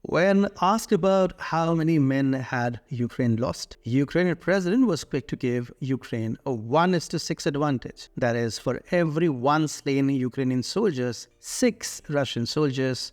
When asked about how many men had Ukraine lost, Ukrainian president was quick to give Ukraine a 1:6 advantage. That is, for every one slain Ukrainian soldiers, 6 Russian soldiers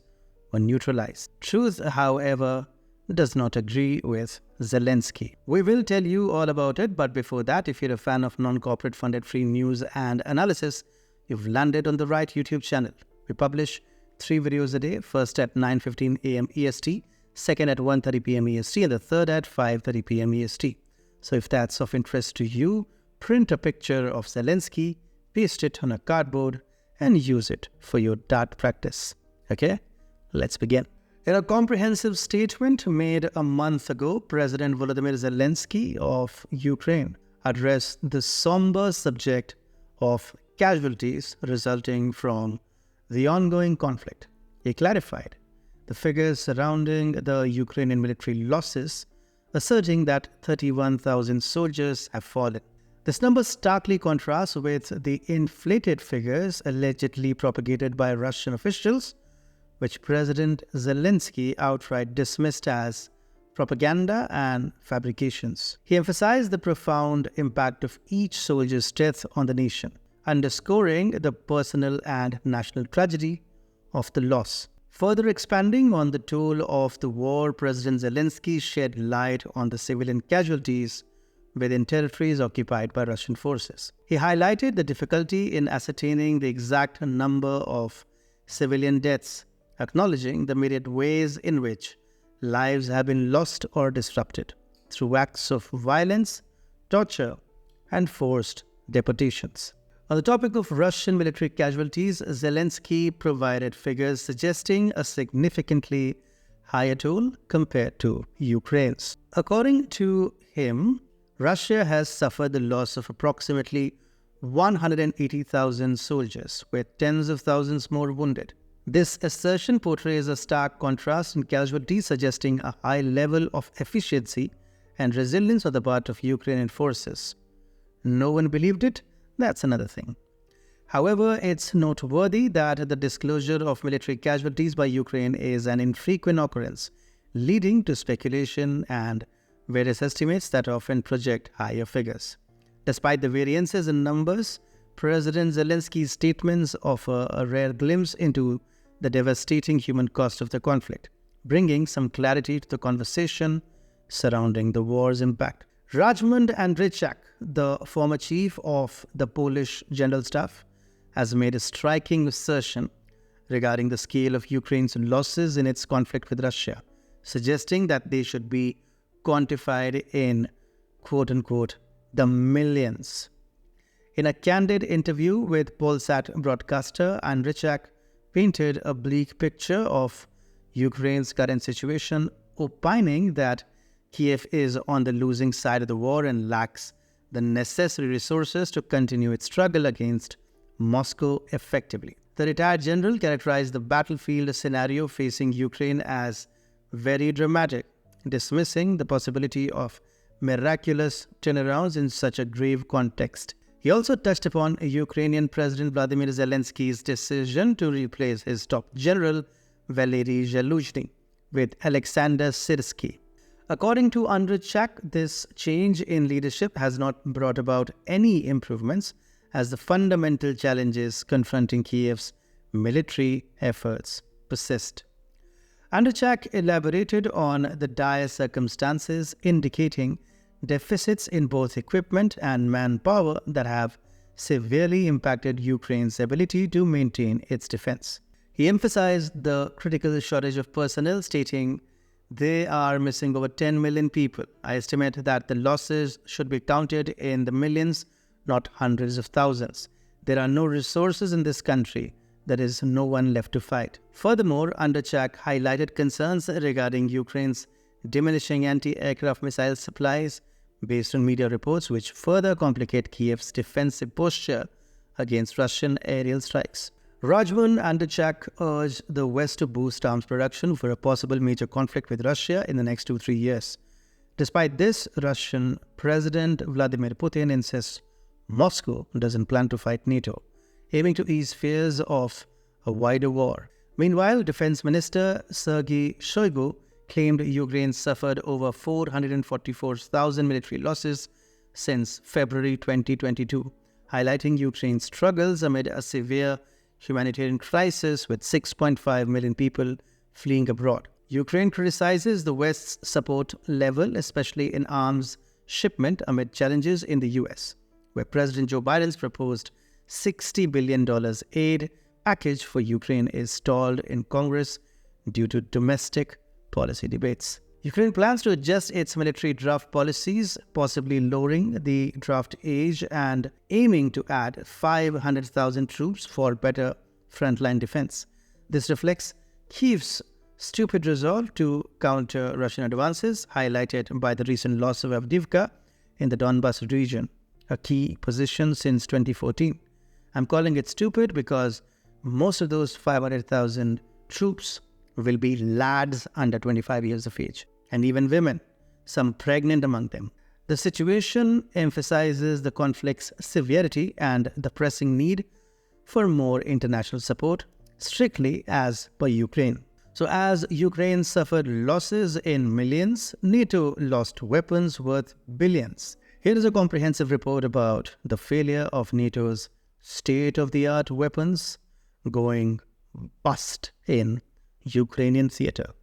were neutralized. Truth, however, does not agree with Zelensky. We will tell you all about it, but before that, if you're a fan of non-corporate funded free news and analysis, you've landed on the right YouTube channel. We publish 3 videos a day, first at 9:15 a.m. EST, second at 1:30 p.m. EST, and the third at 5:30 p.m. EST. So if that's of interest to you, print a picture of Zelensky, paste it on a cardboard, and use it for your dart practice. Okay, let's begin. In a comprehensive statement made a month ago, President Volodymyr Zelensky of Ukraine addressed the somber subject of casualties resulting from the ongoing conflict. He clarified the figures surrounding the Ukrainian military losses, asserting that 31,000 soldiers have fallen. This number starkly contrasts with the inflated figures allegedly propagated by Russian officials, which President Zelensky outright dismissed as propaganda and fabrications. He emphasized the profound impact of each soldier's death on the nation, underscoring the personal and national tragedy of the loss. Further expanding on the toll of the war, President Zelensky shed light on the civilian casualties within territories occupied by Russian forces. He highlighted the difficulty in ascertaining the exact number of civilian deaths, acknowledging the myriad ways in which lives have been lost or disrupted through acts of violence, torture, and forced deportations. On the topic of Russian military casualties, Zelensky provided figures suggesting a significantly higher toll compared to Ukraine's. According to him, Russia has suffered the loss of approximately 180,000 soldiers, with tens of thousands more wounded. This assertion portrays a stark contrast in casualties, suggesting a high level of efficiency and resilience on the part of Ukrainian forces. No one believed it? That's another thing. However, it's noteworthy that the disclosure of military casualties by Ukraine is an infrequent occurrence, leading to speculation and various estimates that often project higher figures. Despite the variances in numbers, President Zelensky's statements offer a rare glimpse into the devastating human cost of the conflict, bringing some clarity to the conversation surrounding the war's impact. Andrzejczak, the former chief of the Polish General Staff, has made a striking assertion regarding the scale of Ukraine's losses in its conflict with Russia, suggesting that they should be quantified in quote-unquote the millions. In a candid interview with Polsat broadcaster, Andrzejczak painted a bleak picture of Ukraine's current situation, opining that Kiev is on the losing side of the war and lacks the necessary resources to continue its struggle against Moscow effectively. The retired general characterized the battlefield scenario facing Ukraine as very dramatic, dismissing the possibility of miraculous turnarounds in such a grave context. He also touched upon Ukrainian President Vladimir Zelensky's decision to replace his top general Valery Zaluzhny with Alexander Syrsky. According to Andrzejczak, this change in leadership has not brought about any improvements, as the fundamental challenges confronting Kiev's military efforts persist. Andrzejczak elaborated on the dire circumstances, indicating deficits in both equipment and manpower that have severely impacted Ukraine's ability to maintain its defense. He emphasized the critical shortage of personnel, stating, "They are missing over 10 million people. I estimate that the losses should be counted in the millions, not hundreds of thousands. There are no resources in this country. There is no one left to fight." Furthermore, Andrzejczak highlighted concerns regarding Ukraine's diminishing anti-aircraft missile supplies, based on media reports which further complicate Kiev's defensive posture against Russian aerial strikes. Andrzejczak urged the West to boost arms production for a possible major conflict with Russia in the next 2-3 years. Despite this, Russian President Vladimir Putin insists Moscow doesn't plan to fight NATO, aiming to ease fears of a wider war. Meanwhile, Defense Minister Sergei Shoigu claimed Ukraine suffered over 444,000 military losses since February 2022, highlighting Ukraine's struggles amid a severe humanitarian crisis with 6.5 million people fleeing abroad. Ukraine criticizes the West's support level, especially in arms shipment, amid challenges in the US, where President Joe Biden's proposed $60 billion aid package for Ukraine is stalled in Congress due to domestic policy debates. Ukraine plans to adjust its military draft policies, possibly lowering the draft age and aiming to add 500,000 troops for better frontline defense. This reflects Kyiv's stupid resolve to counter Russian advances, highlighted by the recent loss of Avdiivka in the Donbas region, a key position since 2014. I'm calling it stupid because most of those 500,000 troops will be lads under 25 years of age, and even women, some pregnant among them. The situation emphasizes the conflict's severity and the pressing need for more international support, strictly as per Ukraine. So as Ukraine suffered losses in millions, NATO lost weapons worth billions. Here is a comprehensive report about the failure of NATO's state-of-the-art weapons going bust in Ukrainian theater.